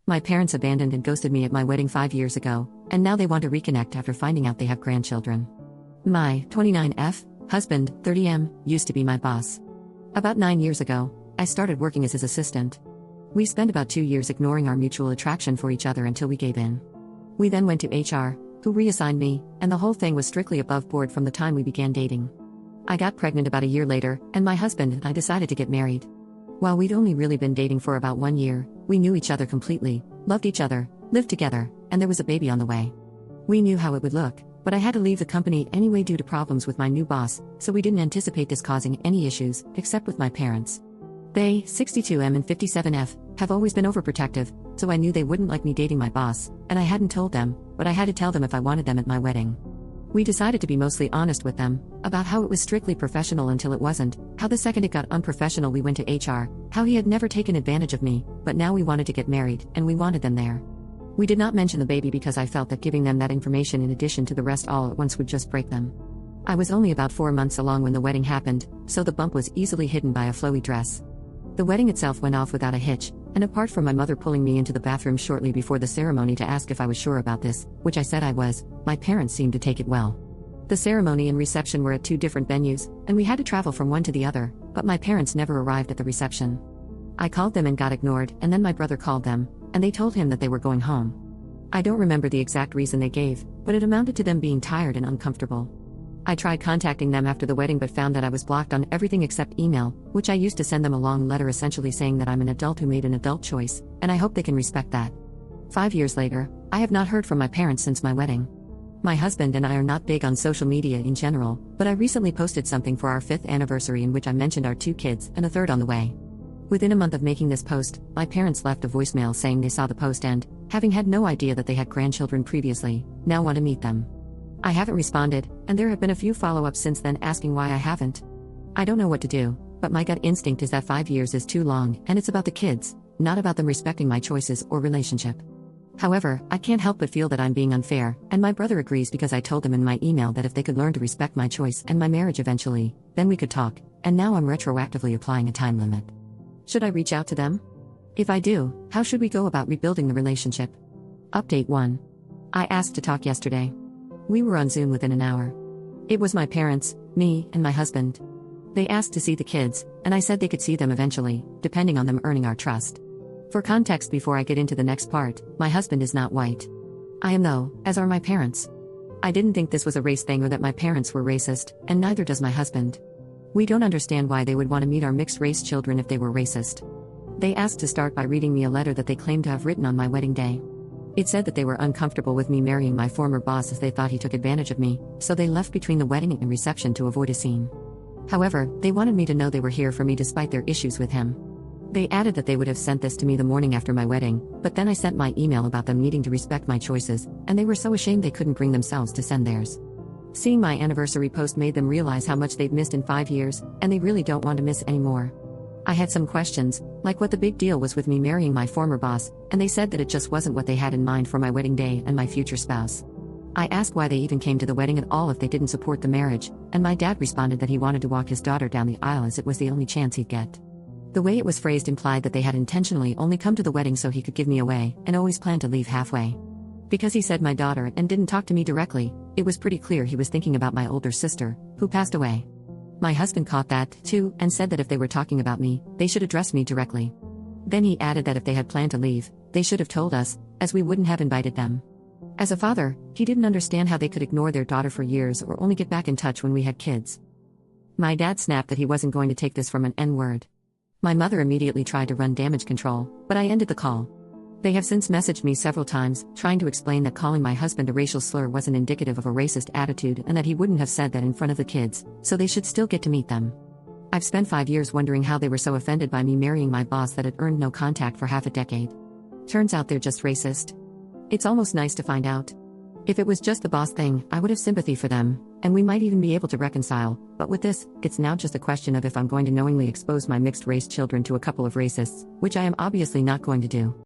My parents abandoned and ghosted me at my wedding 5 years ago, and now they want to reconnect after finding out they have grandchildren. My 29F husband, 30M, used to be my boss. About 9 years ago, I started working as his assistant. We spent about 2 years ignoring our mutual attraction for each other until we gave in. We then went to HR, who reassigned me, and the whole thing was strictly above board from the time we began dating. I got pregnant about a year later, and my husband and I decided to get married. While we'd only really been dating for about 1 year, we knew each other completely, loved each other, lived together, and there was a baby on the way. We knew how it would look, but I had to leave the company anyway due to problems with my new boss, so we didn't anticipate this causing any issues, except with my parents. They, 62M and 57F, have always been overprotective, so I knew they wouldn't like me dating my boss, and I hadn't told them, but I had to tell them if I wanted them at my wedding. We decided to be mostly honest with them, about how it was strictly professional until it wasn't, how the second it got unprofessional we went to HR, how he had never taken advantage of me, but now we wanted to get married, and we wanted them there. We did not mention the baby because I felt that giving them that information in addition to the rest all at once would just break them. I was only about 4 months along when the wedding happened, so the bump was easily hidden by a flowy dress. The wedding itself went off without a hitch, and apart from my mother pulling me into the bathroom shortly before the ceremony to ask if I was sure about this, which I said I was, my parents seemed to take it well. The ceremony and reception were at 2 different venues, and we had to travel from one to the other, but my parents never arrived at the reception. I called them and got ignored, and then my brother called them, and they told him that they were going home. I don't remember the exact reason they gave, but it amounted to them being tired and uncomfortable. I tried contacting them after the wedding but found that I was blocked on everything except email, which I used to send them a long letter essentially saying that I'm an adult who made an adult choice, and I hope they can respect that. 5 years later, I have not heard from my parents since my wedding. My husband and I are not big on social media in general, but I recently posted something for our 5th anniversary in which I mentioned our 2 kids and a third on the way. Within a month of making this post, my parents left a voicemail saying they saw the post and, having had no idea that they had grandchildren previously, now want to meet them. I haven't responded, and there have been a few follow-ups since then asking why I haven't. I don't know what to do, but my gut instinct is that 5 years is too long, and it's about the kids, not about them respecting my choices or relationship. However, I can't help but feel that I'm being unfair, and my brother agrees because I told them in my email that if they could learn to respect my choice and my marriage eventually, then we could talk, and now I'm retroactively applying a time limit. Should I reach out to them? If I do, how should we go about rebuilding the relationship? Update 1. I asked to talk yesterday. We were on Zoom within an hour. It was my parents, me, and my husband. They asked to see the kids, and I said they could see them eventually, depending on them earning our trust. For context before I get into the next part, my husband is not white. I am though, as are my parents. I didn't think this was a race thing or that my parents were racist, and neither does my husband. We don't understand why they would want to meet our mixed-race children if they were racist. They asked to start by reading me a letter that they claimed to have written on my wedding day. It said that they were uncomfortable with me marrying my former boss as they thought he took advantage of me, so they left between the wedding and reception to avoid a scene. However, they wanted me to know they were here for me despite their issues with him. They added that they would have sent this to me the morning after my wedding, but then I sent my email about them needing to respect my choices, and they were so ashamed they couldn't bring themselves to send theirs. Seeing my anniversary post made them realize how much they've missed in 5 years, and they really don't want to miss anymore. I had some questions, like what the big deal was with me marrying my former boss, and they said that it just wasn't what they had in mind for my wedding day and my future spouse. I asked why they even came to the wedding at all if they didn't support the marriage, and my dad responded that he wanted to walk his daughter down the aisle as it was the only chance he'd get. The way it was phrased implied that they had intentionally only come to the wedding so he could give me away, and always planned to leave halfway. Because he said my daughter and didn't talk to me directly, it was pretty clear he was thinking about my older sister, who passed away. My husband caught that, too, and said that if they were talking about me, they should address me directly. Then he added that if they had planned to leave, they should have told us, as we wouldn't have invited them. As a father, he didn't understand how they could ignore their daughter for years or only get back in touch when we had kids. My dad snapped that he wasn't going to take this from an N-word. My mother immediately tried to run damage control, but I ended the call. They have since messaged me several times, trying to explain that calling my husband a racial slur wasn't indicative of a racist attitude and that he wouldn't have said that in front of the kids, so they should still get to meet them. I've spent 5 years wondering how they were so offended by me marrying my boss that had earned no contact for half a decade. Turns out they're just racist. It's almost nice to find out. If it was just the boss thing, I would have sympathy for them, and we might even be able to reconcile, but with this, it's now just a question of if I'm going to knowingly expose my mixed-race children to a couple of racists, which I am obviously not going to do.